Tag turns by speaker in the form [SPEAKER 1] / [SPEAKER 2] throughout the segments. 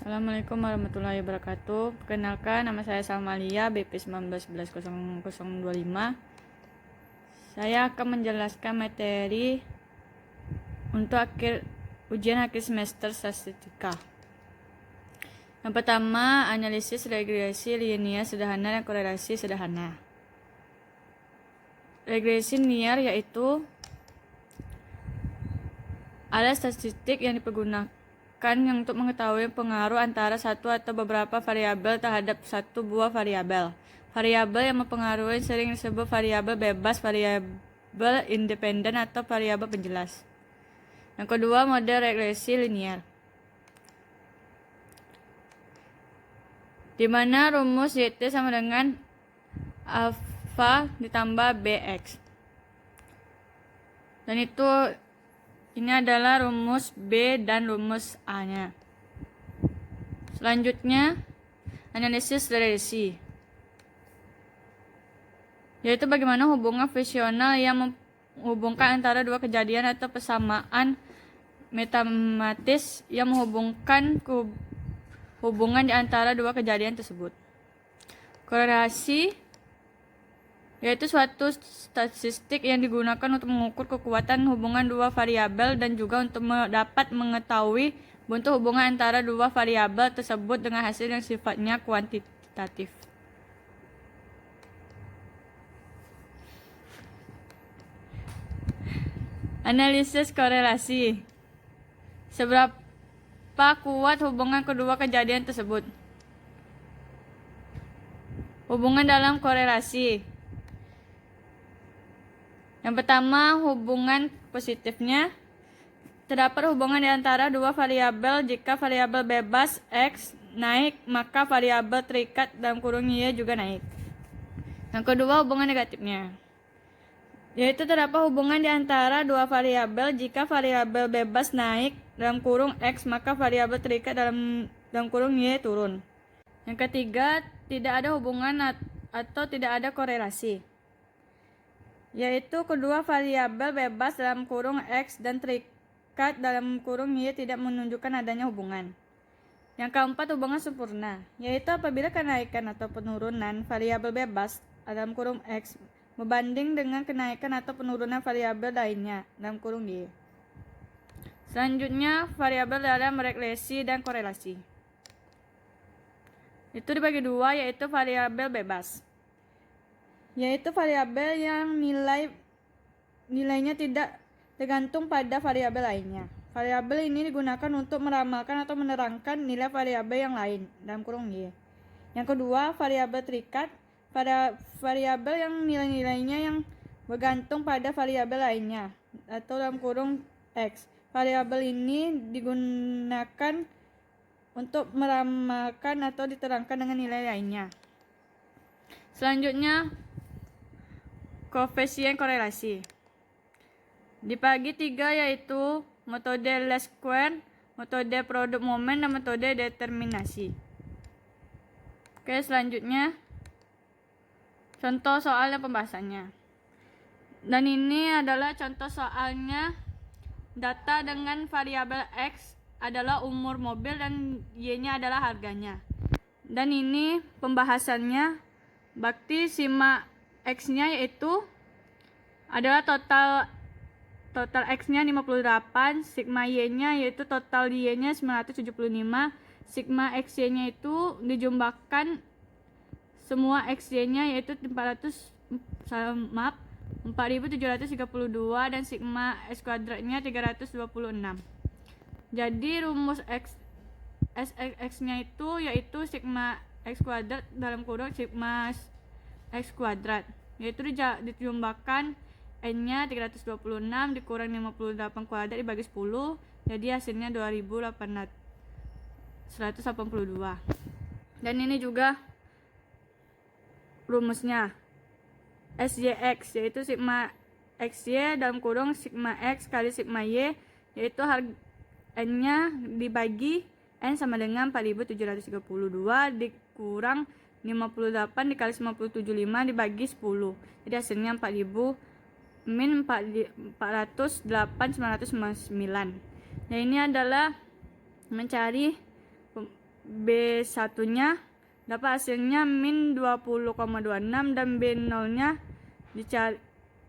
[SPEAKER 1] Assalamualaikum warahmatullahi wabarakatuh. Perkenalkan, nama saya Salmalia, BP 19110025. Saya akan menjelaskan materi untuk ujian akhir semester statistika. Yang pertama, analisis regresi linear sederhana dan korelasi sederhana. Regresi linear yaitu alat statistik yang dipergunakan untuk mengetahui pengaruh antara satu atau beberapa variabel terhadap satu buah variabel. Variabel yang mempengaruhi sering disebut variabel bebas, variabel independen, atau variabel penjelas. Yang kedua, model regresi linear, di mana rumus YT sama dengan alfa ditambah BX. Dan ini adalah rumus B dan rumus A-nya. Selanjutnya, analisis regresi, yaitu bagaimana hubungan fungsional yang menghubungkan antara dua kejadian atau persamaan matematis yang menghubungkan hubungan di antara dua kejadian tersebut. Korelasi yaitu suatu statistik yang digunakan untuk mengukur kekuatan hubungan dua variabel dan juga untuk dapat mengetahui bentuk hubungan antara dua variabel tersebut dengan hasil yang sifatnya kuantitatif. Analisis korelasi, seberapa kuat hubungan kedua kejadian tersebut. Hubungan dalam korelasi. Yang pertama, hubungan positifnya. Terdapat hubungan di antara dua variabel jika variabel bebas X naik, maka variabel terikat Y juga naik. Yang kedua, hubungan negatifnya, yaitu terdapat hubungan di antara dua variabel jika variabel bebas naik X, maka variabel terikat Y turun. Yang ketiga, tidak ada hubungan atau tidak ada korelasi, yaitu kedua variabel bebas X dan terikat Y tidak menunjukkan adanya hubungan. Yang keempat, hubungan sempurna, yaitu apabila kenaikan atau penurunan variabel bebas X membanding dengan kenaikan atau penurunan variabel lainnya Y. Selanjutnya, variabel dalam regresi dan korelasi. Itu dibagi dua, yaitu variabel bebas, yaitu variabel yang nilainya tidak tergantung pada variabel lainnya. Variabel ini digunakan untuk meramalkan atau menerangkan nilai variabel yang lain Y. Yang kedua, variabel terikat, pada variabel yang nilai-nilainya yang bergantung pada variabel lainnya atau X. Variabel ini digunakan untuk meramalkan atau diterangkan dengan nilai lainnya. Selanjutnya, koefisien korelasi dibagi tiga, yaitu metode least square, metode produk momen, dan metode determinasi. Oke, selanjutnya contoh soal dan pembahasannya. Dan ini adalah contoh soalnya. Data dengan variabel X adalah umur mobil dan Y-nya adalah harganya. Dan ini pembahasannya, bakti sima X-nya yaitu adalah total X-nya 58, sigma Y-nya yaitu total Y-nya 975, sigma XY-nya itu dijumlahkan semua XY-nya yaitu 4732 dan sigma X kuadratnya 326. Jadi rumus X-nya itu yaitu sigma X kuadrat sigma X kuadrat, yaitu dijumlahkan N-nya 326 dikurang 58 kuadrat dibagi 10, jadi hasilnya 2882. Dan ini juga rumusnya SYX, yaitu sigma XY sigma X kali sigma Y, yaitu N-nya dibagi N sama dengan 4732 dikurang 58 dikali 975 dibagi 10, jadi hasilnya 4000 min 408.999. Nah, ini adalah mencari B1-nya dapat hasilnya min 20,26 dan B0-nya dicari.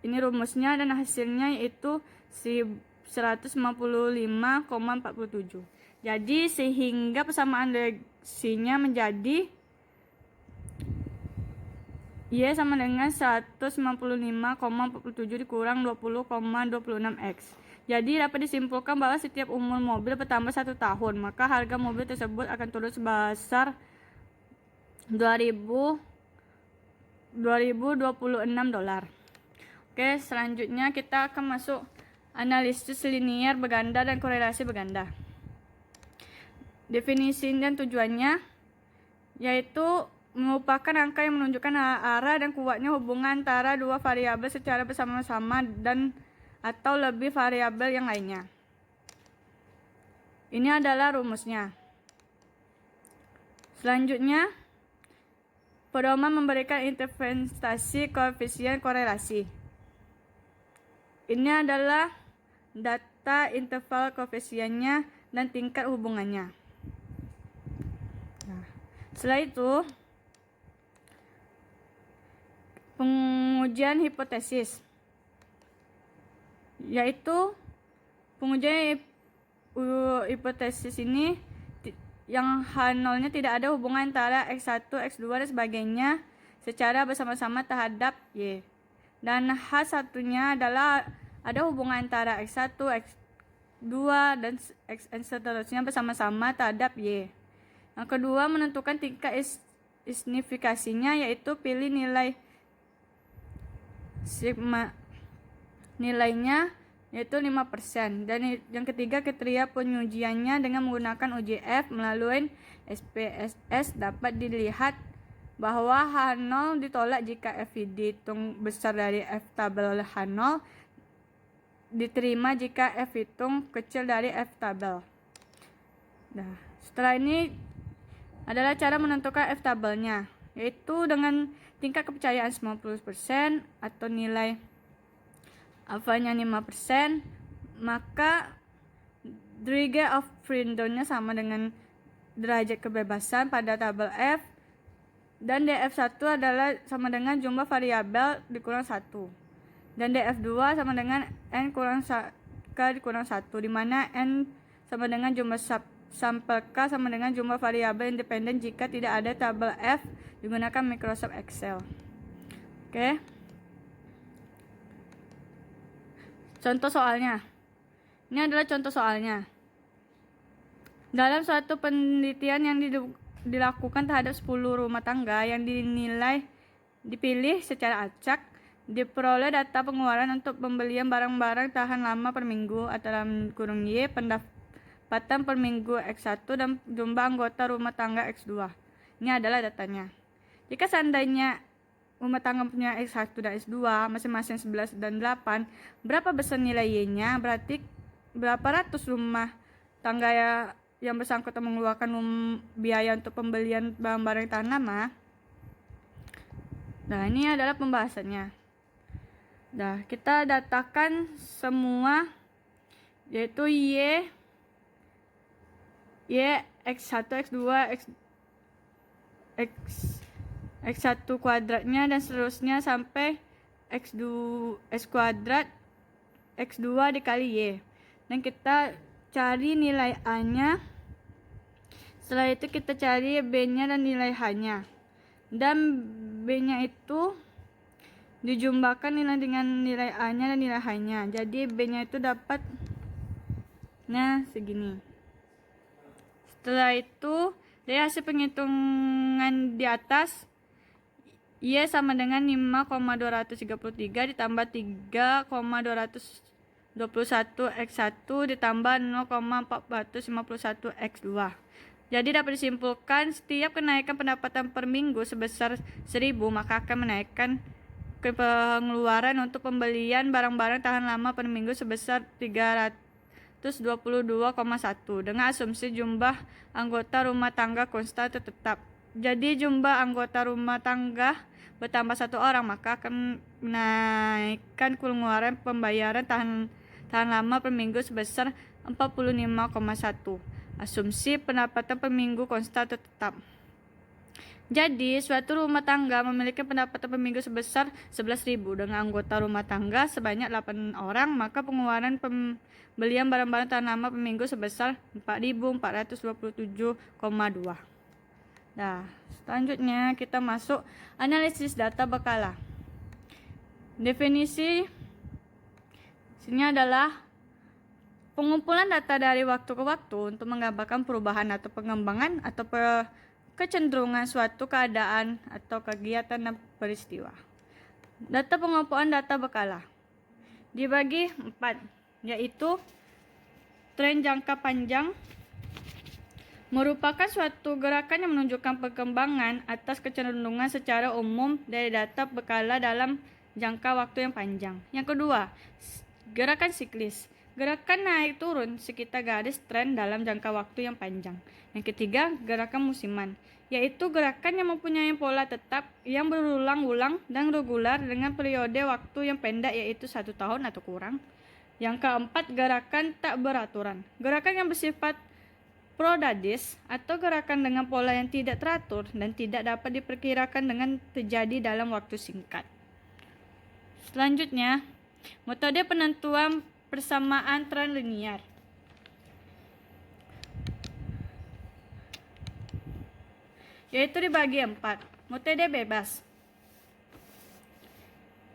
[SPEAKER 1] Ini rumusnya dan hasilnya yaitu 155,47. Jadi sehingga persamaan reaksinya menjadi Y sama dengan 155,47 dikurang 20,26X. Jadi dapat disimpulkan bahwa setiap umur mobil bertambah 1 tahun, maka harga mobil tersebut akan turun sebesar 2026 dolar. Oke, selanjutnya kita akan masuk analisis linier berganda dan korelasi berganda. Definisi dan tujuannya yaitu merupakan angka yang menunjukkan arah dan kuatnya hubungan antara dua variabel secara bersama-sama dan atau lebih variabel yang lainnya. Ini adalah rumusnya. Selanjutnya, pedoman memberikan interpretasi koefisien korelasi. Ini adalah data interval koefisiennya dan tingkat hubungannya. Nah, setelah itu, pengujian hipotesis, yaitu pengujian hipotesis ini yang H0-nya tidak ada hubungan antara X1, X2 dan sebagainya secara bersama-sama terhadap Y. Dan H1-nya adalah ada hubungan antara X1, X2 dan Xn seterusnya bersama-sama terhadap Y. Yang kedua, menentukan tingkat signifikasinya, yaitu pilih nilai sigma nilainya yaitu 5%. Dan yang ketiga, kriteria pengujiannya dengan menggunakan uji F melalui SPSS dapat dilihat bahwa H0 ditolak jika F dihitung besar dari F tabel H0, diterima jika F hitung kecil dari F tabel. Nah, setelah ini adalah cara menentukan F tabelnya, yaitu dengan tingkat kepercayaan 90% atau nilai alfanya 5%, maka degree of freedom-nya sama dengan derajat kebebasan pada tabel F, dan df1 adalah sama dengan jumlah variabel dikurang 1, dan df2 sama dengan n kurang k dikurang 1, di mana n sama dengan jumlah sampel k sama dengan jumlah variabel independen jika tidak ada tabel F digunakan Microsoft Excel. Oke. Contoh soalnya. Ini adalah contoh soalnya. Dalam suatu penelitian yang dilakukan terhadap 10 rumah tangga yang dipilih secara acak, diperoleh data pengeluaran untuk pembelian barang-barang tahan lama per minggu atau dalam kurung Y, pendapatan per minggu X1 dan jumlah anggota rumah tangga X2. Ini adalah datanya. Jika seandainya rumah tangga punya X1 dan X2 masing-masing 11 dan 8, berapa besar nilai Y-nya? Berarti berapa ratus rumah tangga yang bersangkutan mengeluarkan biaya untuk pembelian barang-barang tahan lama. Nah, ini adalah pembahasannya. Nah, kita datakan semua, yaitu Y, X1, X2, X1 kuadratnya dan seterusnya sampai X kuadrat X2 dikali Y. Dan kita cari nilai A-nya. Setelah itu kita cari B-nya dan nilai H-nya. Dan B-nya itu dijumlahkan nilai dengan nilai A-nya dan nilai H-nya. Jadi B-nya itu dapat segini. Setelah itu dari hasil penghitungan di atas, Y sama dengan 5,233 ditambah 3,221 X1 ditambah 0,451 X2. Jadi dapat disimpulkan setiap kenaikan pendapatan per minggu sebesar 1.000, maka akan menaikkan pengeluaran untuk pembelian barang-barang tahan lama per minggu sebesar 322,1 dengan asumsi jumlah anggota rumah tangga konstan atau tetap. Jadi jumlah anggota rumah tangga bertambah 1 orang, maka akan menaikkan pengeluaran pembayaran tahan lama per minggu sebesar 45,1. Asumsi pendapatan per minggu konstan atau tetap. Jadi, suatu rumah tangga memiliki pendapatan per minggu sebesar 11.000 dengan anggota rumah tangga sebanyak 8 orang, maka pengeluaran pembelian barang-barang tanaman per minggu sebesar 4.427,2. Nah, selanjutnya kita masuk analisis data berkala. Definisi sini adalah pengumpulan data dari waktu ke waktu untuk menggambarkan perubahan atau pengembangan atau kecenderungan suatu keadaan atau kegiatan dan peristiwa. Data pengumpulan data berkala dibagi 4, yaitu tren jangka panjang merupakan suatu gerakan yang menunjukkan perkembangan atas kecenderungan secara umum dari data berkala dalam jangka waktu yang panjang. Yang kedua, gerakan siklis. Gerakan naik turun sekitar garis tren dalam jangka waktu yang panjang. Yang ketiga, gerakan musiman, yaitu gerakan yang mempunyai pola tetap yang berulang-ulang dan regular dengan periode waktu yang pendek, yaitu 1 tahun atau kurang. Yang keempat, gerakan tak beraturan. Gerakan yang bersifat prodadis atau gerakan dengan pola yang tidak teratur dan tidak dapat diperkirakan dengan terjadi dalam waktu singkat. Selanjutnya, metode penentuan persamaan tren linier. Yaitu dibagi 4. Metode bebas.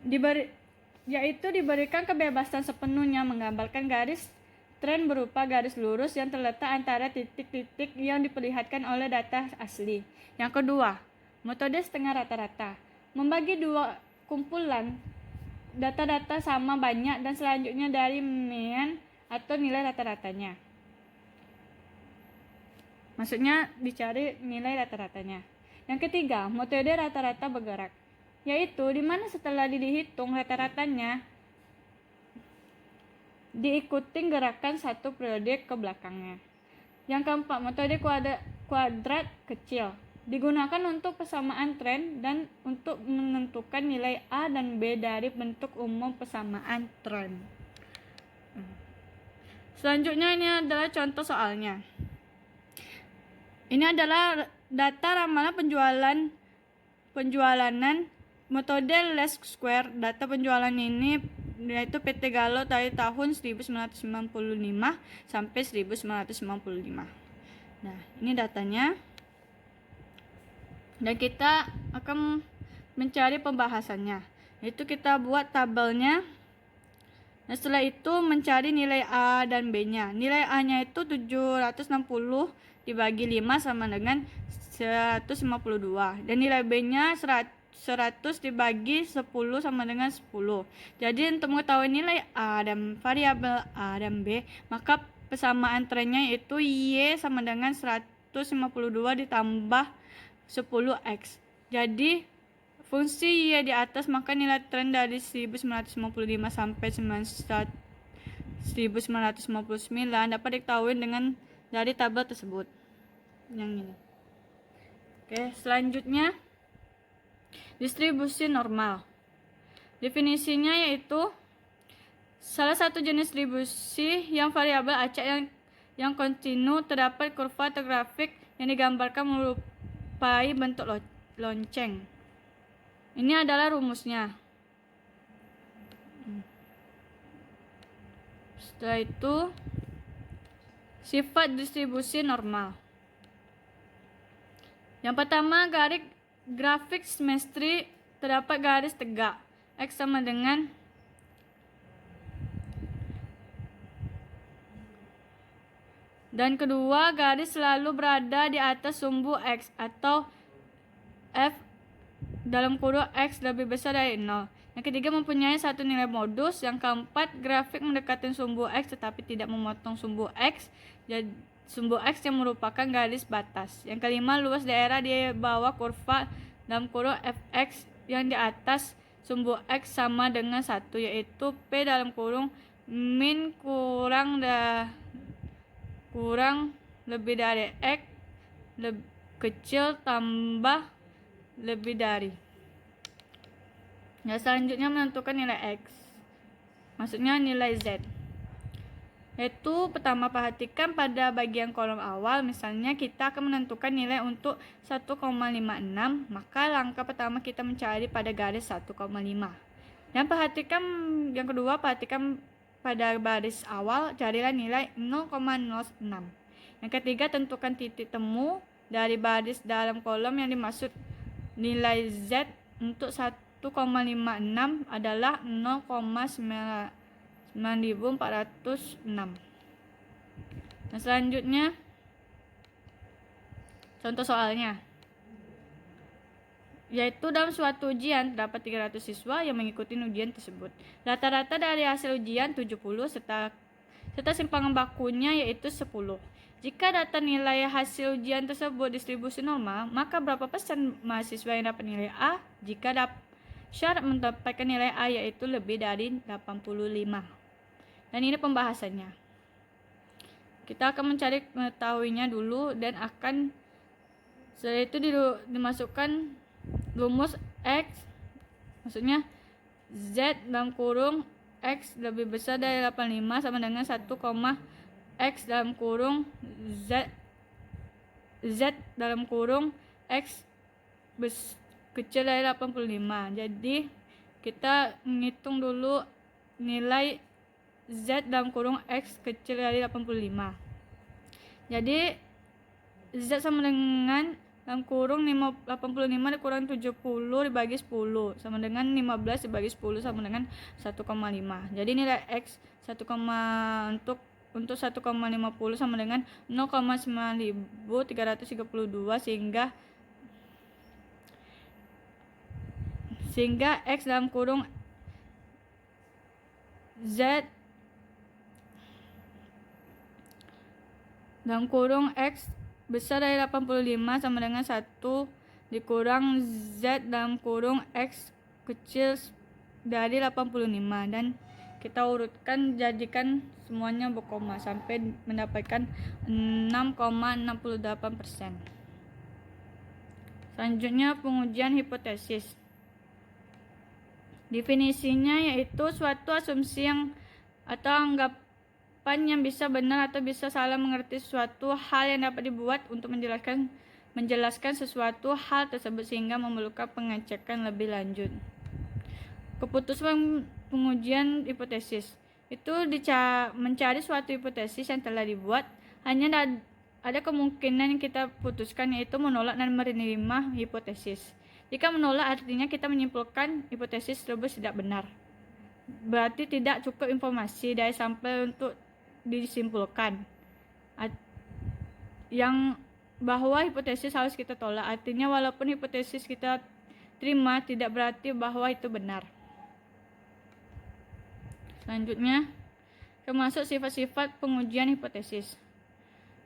[SPEAKER 1] Diberikan kebebasan sepenuhnya menggambarkan garis tren berupa garis lurus yang terletak antara titik-titik yang diperlihatkan oleh data asli. Yang kedua, metode setengah rata-rata. Membagi dua kumpulan data-data sama banyak dan selanjutnya dari mean atau nilai rata-ratanya. Maksudnya dicari nilai rata-ratanya. Yang ketiga, metode rata-rata bergerak, yaitu di mana setelah dihitung rata-ratanya diikuti gerakan satu periode ke belakangnya. Yang keempat, metode kuadrat kecil. Digunakan untuk persamaan tren dan untuk menentukan nilai A dan B dari bentuk umum persamaan tren. Selanjutnya ini adalah contoh soalnya. Ini adalah data ramalan penjualanan metode least square. Data penjualan ini yaitu PT Gallo dari tahun 1995 sampai 1995. Nah, ini datanya. Dan kita akan mencari pembahasannya. Itu kita buat tabelnya. Nah, setelah itu mencari nilai A dan B-nya. Nilai A-nya itu 760 dibagi 5 sama dengan 152. Dan nilai B-nya 100 dibagi 10 sama dengan 10. Jadi untuk mengetahui nilai A dan variabel A dan B, maka persamaan trennya yaitu Y sama dengan 152 ditambah 10X. Jadi fungsi Y di atas, maka nilai tren dari 1955 sampai 1959 dapat diketahui dengan dari tabel tersebut. Yang ini. Oke, selanjutnya distribusi normal. Definisinya yaitu salah satu jenis distribusi yang variabel acak yang kontinu terdapat kurva atau grafik yang digambarkan menyerupai bentuk lonceng. Ini adalah rumusnya. Setelah itu sifat distribusi normal. Yang pertama, grafik simetri terdapat garis tegak X sama dengan dan kedua, garis selalu berada di atas sumbu X atau F dalam kurung X lebih besar dari 0. Yang ketiga, mempunyai satu nilai modus. Yang keempat, grafik mendekati sumbu X tetapi tidak memotong sumbu X. Jadi sumbu X yang merupakan garis batas. Yang kelima, luas daerah di bawah kurva dalam kurung Fx yang di atas sumbu X sama dengan 1, yaitu P dalam kurung min kurang lebih dari X kecil tambah lebih dari. Nah, selanjutnya menentukan nilai X. Maksudnya nilai Z. Yaitu pertama, perhatikan pada bagian kolom awal. Misalnya kita akan menentukan nilai untuk 1,56, maka langkah pertama kita mencari pada garis 1,5. Dan perhatikan yang kedua, perhatikan pada baris awal, carilah nilai 0,06. Yang ketiga, tentukan titik temu dari baris dalam kolom yang dimaksud. Nilai Z untuk 1,56 adalah 0,9406. Nah, selanjutnya contoh soalnya, yaitu dalam suatu ujian terdapat 300 siswa yang mengikuti ujian tersebut. Rata-rata dari hasil ujian 70 serta simpangan bakunya yaitu 10. Jika data nilai hasil ujian tersebut distribusi normal, maka berapa persen mahasiswa yang dapat nilai A? Jika syarat mendapatkan nilai A yaitu lebih dari 85. Dan ini pembahasannya. Kita akan mencari mengetahuinya dulu dan akan setelah itu dimasukkan rumus X, maksudnya Z dalam kurung X lebih besar dari 85 sama dengan 1, X dalam kurung Z dalam kurung X kecil dari 85. Jadi kita menghitung dulu nilai Z dalam kurung X kecil dari 85. Jadi Z sama dengan dalam kurung 85 dikurang 70 dibagi 10 sama dengan 15 dibagi 10 sama dengan 1,5. Jadi nilai X untuk 1,50 sama dengan 0,9332 sehingga X dalam kurung Z dalam kurung X besar dari 85 sama dengan 1 dikurang Z dalam kurung X kecil dari 85, dan kita urutkan, jadikan semuanya berkoma sampai mendapatkan 6,68%. Selanjutnya pengujian hipotesis. Definisinya yaitu suatu asumsi atau anggapan yang bisa benar atau bisa salah mengerti suatu hal yang dapat dibuat untuk menjelaskan sesuatu hal tersebut sehingga memerlukan pengecekan lebih lanjut. Keputusan pengujian hipotesis itu mencari suatu hipotesis yang telah dibuat. Hanya ada kemungkinan yang kita putuskan, yaitu menolak dan menerima hipotesis. Jika menolak artinya kita menyimpulkan hipotesis tersebut tidak benar. Berarti tidak cukup informasi dari sampel untuk disimpulkan. Yang bahwa hipotesis harus kita tolak. Artinya walaupun hipotesis kita terima tidak berarti bahwa itu benar. Selanjutnya, termasuk sifat-sifat pengujian hipotesis.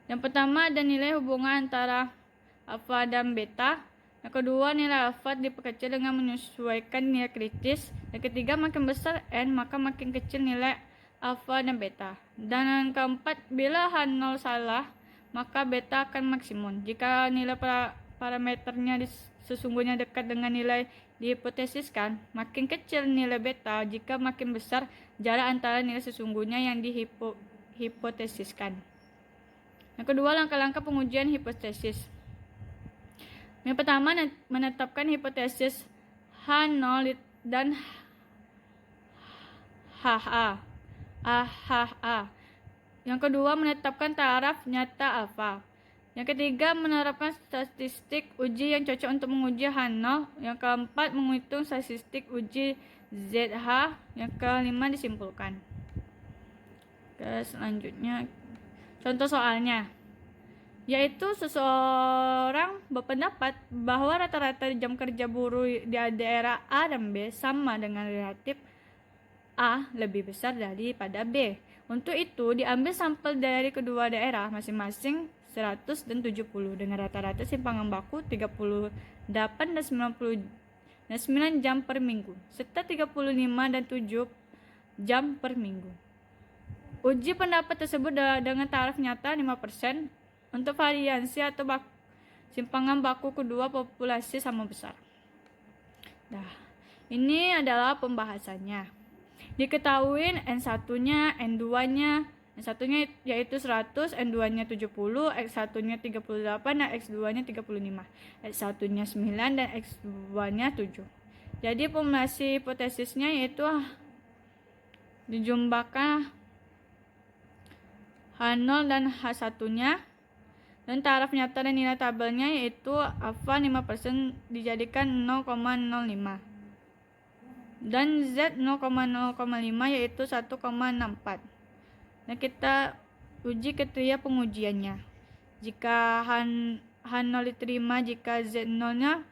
[SPEAKER 1] Yang pertama ada nilai hubungan antara alfa dan beta. Yang kedua, nilai alfa diperkecil dengan menyesuaikan nilai kritis. Yang ketiga, makin besar N maka makin kecil nilai alfa dan beta. Dan yang keempat, bila H0 salah maka beta akan maksimum. Jika nilai parameternya sesungguhnya dekat dengan nilai dihipotesiskan, makin kecil nilai beta. Jika makin besar jarak antara nilai sesungguhnya yang dihipotesiskan. Yang kedua, langkah-langkah pengujian hipotesis. Yang pertama, menetapkan hipotesis H0 dan HA. Yang kedua, menetapkan taraf nyata alfa. Yang ketiga, menerapkan statistik uji yang cocok untuk menguji H0. Yang keempat, menghitung statistik uji ZH. Yang kelima, disimpulkan. Oke, selanjutnya contoh soalnya, yaitu seseorang berpendapat bahwa rata-rata jam kerja buruh di daerah A dan B sama dengan relatif A lebih besar daripada B. Untuk itu, diambil sampel dari kedua daerah masing-masing 100 dan 70 dengan rata-rata simpangan baku 38 dan 9 jam per minggu serta 35 dan 7 jam per minggu. Uji pendapat tersebut dengan taraf nyata 5% untuk variansi atau simpangan baku kedua populasi sama besar. Nah, ini adalah pembahasannya. Diketahui N1-nya, N2-nya, Yang satunya yaitu 100, N2-nya 70, X1-nya 38, dan X2-nya 35. X1-nya 9 dan X2-nya 7. Jadi formulasi hipotesisnya yaitu dijumlahkan H0 dan H1-nya, dan taraf nyata dan nilai tabelnya yaitu alfa 5% dijadikan 0,05 dan Z 0,05 yaitu 1,64. Nah, kita uji kriteria pengujiannya. Jika H0 diterima jika Z0-nya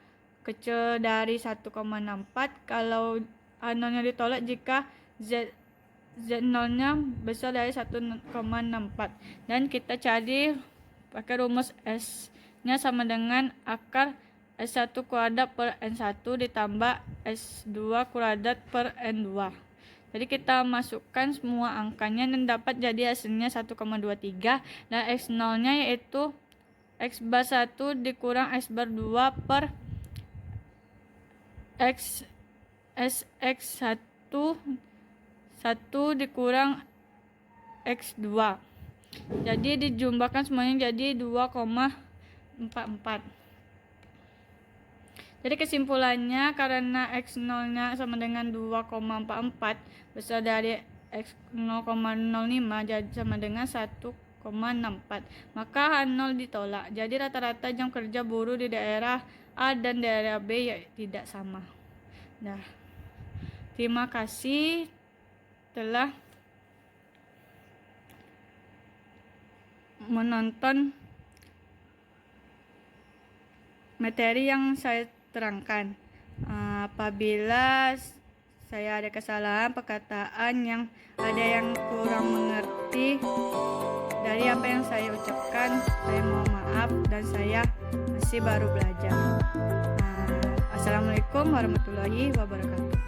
[SPEAKER 1] kecil dari 1,64, kalau H0-nya ditolak jika Z0-nya besar dari 1,64. Dan kita cari pakai rumus S-nya sama dengan akar S1 kuadrat per N1 ditambah S2 kuadrat per N2. Jadi kita masukkan semua angkanya dan dapat jadi hasilnya 1,23, dan X0-nya yaitu X bar 1 dikurang X bar 2 per X1 dikurang X2. Jadi dijumlahkan semuanya jadi 2,44. Jadi kesimpulannya, karena X0-nya sama dengan 2,44 besar dari X0,05 jadi sama dengan 1,64, maka H0 ditolak. Jadi rata-rata jam kerja buruh di daerah A dan daerah B ya tidak sama. Nah, terima kasih telah menonton materi yang saya terangkan. Apabila saya ada kesalahan perkataan yang ada yang kurang mengerti dari apa yang saya ucapkan, saya mohon maaf dan saya masih baru belajar. Assalamualaikum warahmatullahi wabarakatuh.